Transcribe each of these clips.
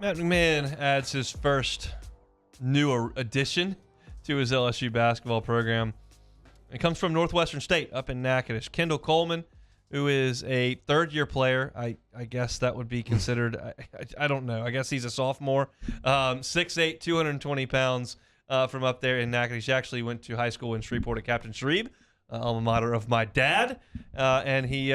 Matt McMahon adds his first new addition to his LSU basketball program. It comes from Northwestern State up in Natchitoches. Kendal Coleman, who is a third-year player. I guess that would be considered, I don't know. I guess he's a sophomore. 6'8", 220 pounds from up there in Natchitoches. He actually went to high school in Shreveport at Captain Shreve, alma mater of my dad. And he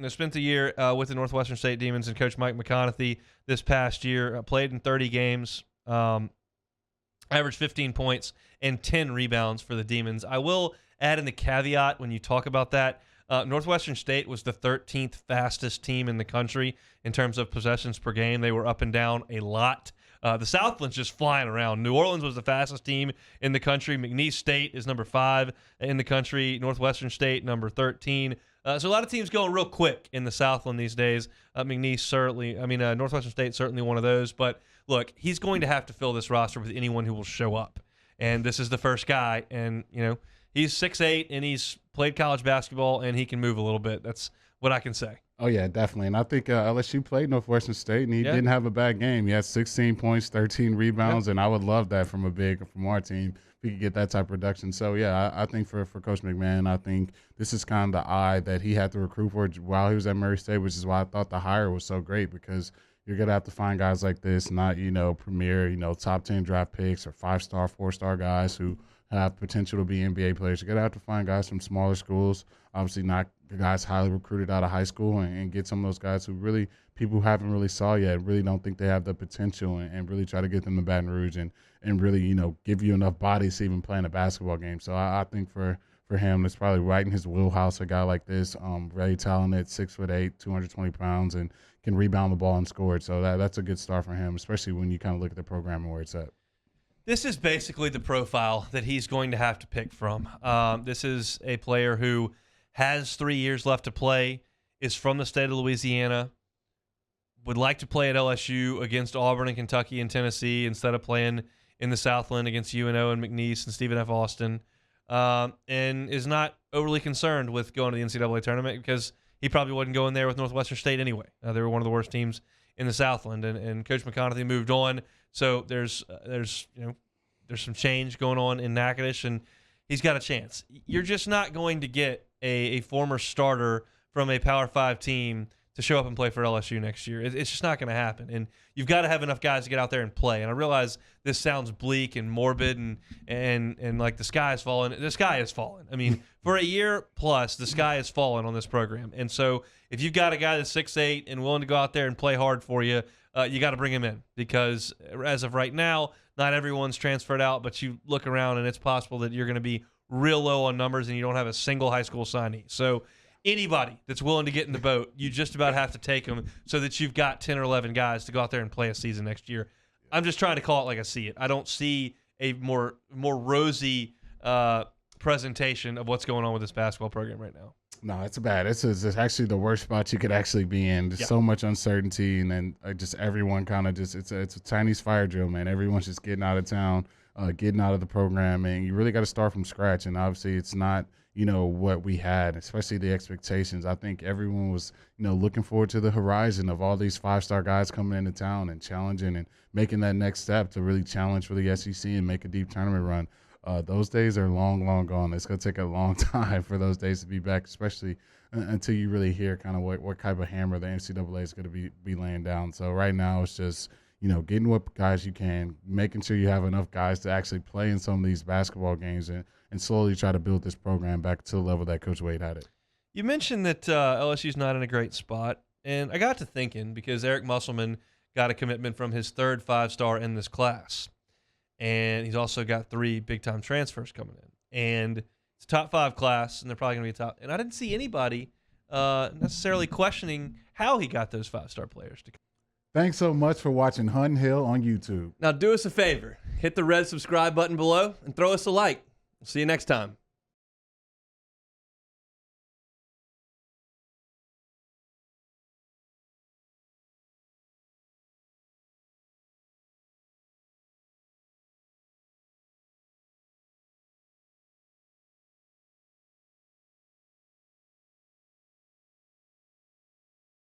spent the year with the Northwestern State Demons and Coach Mike McConaughey this past year. Played in 30 games, averaged 15 points and 10 rebounds for the Demons. I will add in the caveat when you talk about that. Northwestern State was the 13th fastest team in the country in terms of possessions per game. They were up and down a lot. The Southland's just flying around. New Orleans was the fastest team in the country. McNeese State is number 5 in the country. Northwestern State, number 13. So a lot of teams going real quick in the Southland these days. Northwestern State certainly one of those. But look, he's going to have to fill this roster with anyone who will show up. And this is the first guy. And, he's 6'8", and he's played college basketball, and he can move a little bit. That's what I can say. Oh, yeah, definitely. And I think LSU played Northwestern State, and he didn't have a bad game. He had 16 points, 13 rebounds, and I would love that from our team if we could get that type of production. So, yeah, I think for Coach McMahon, I think this is kind of the eye that he had to recruit for while he was at Murray State, which is why I thought the hire was so great, because you're going to have to find guys like this, not, premier, top 10 draft picks or 5-star, 4-star guys who have potential to be NBA players. You're going to have to find guys from smaller schools, obviously not the guys highly recruited out of high school, and get some of those guys who really people who haven't really saw yet, really don't think they have the potential, and really try to get them to Baton Rouge and really, give you enough bodies to even play in a basketball game. So I think for him, it's probably right in his wheelhouse, a guy like this, very talented, 6'8", 220 pounds, and can rebound the ball and score it. So that's a good start for him, especially when you kind of look at the program and where it's at. This is basically the profile that he's going to have to pick from. This is a player who has 3 years left to play, is from the state of Louisiana, would like to play at LSU against Auburn and Kentucky and Tennessee instead of playing in the Southland against UNO and McNeese and Stephen F. Austin, and is not overly concerned with going to the NCAA tournament because he probably wouldn't go in there with Northwestern State anyway. They were one of the worst teams in the Southland, and Coach McConaughey moved on. So there's some change going on in Natchitoches, and he's got a chance. You're just not going to get a former starter from a Power 5 team to show up and play for LSU next year. It's just not going to happen. And you've got to have enough guys to get out there and play. And I realize this sounds bleak and morbid and like the sky has fallen. The sky has fallen. I mean, for a year plus, the sky has fallen on this program. And so if you've got a guy that's 6'8" and willing to go out there and play hard for you, you got to bring him in, because as of right now, not everyone's transferred out, but you look around and it's possible that you're going to be real low on numbers and you don't have a single high school signee. So anybody that's willing to get in the boat, you just about have to take them so that you've got 10 or 11 guys to go out there and play a season next year. I'm just trying to call it like I see it. I don't see a more rosy presentation of what's going on with this basketball program right now. No, it's bad. It's actually the worst spot you could actually be in. There's so much uncertainty, and then just everyone kind of just it's a Chinese fire drill, man. Everyone's just getting out of town, getting out of the program, and you really got to start from scratch. And obviously, it's not what we had, especially the expectations. I think everyone was looking forward to the horizon of all these 5-star guys coming into town and challenging and making that next step to really challenge for the SEC and make a deep tournament run. Those days are long, long gone. It's going to take a long time for those days to be back, especially until you really hear kind of what type of hammer the NCAA is going to be laying down. So right now it's just, getting what guys you can, making sure you have enough guys to actually play in some of these basketball games and slowly try to build this program back to the level that Coach Wade had it. You mentioned that LSU's not in a great spot, and I got to thinking because Eric Musselman got a commitment from his third 5-star in this class. And he's also got 3 big-time transfers coming in. And it's a top 5 class, and they're probably going to be top. And I didn't see anybody necessarily questioning how he got those 5-star players to come. Thanks so much for watching Hunt Hill on YouTube. Now do us a favor. Hit the red subscribe button below and throw us a like. We'll see you next time.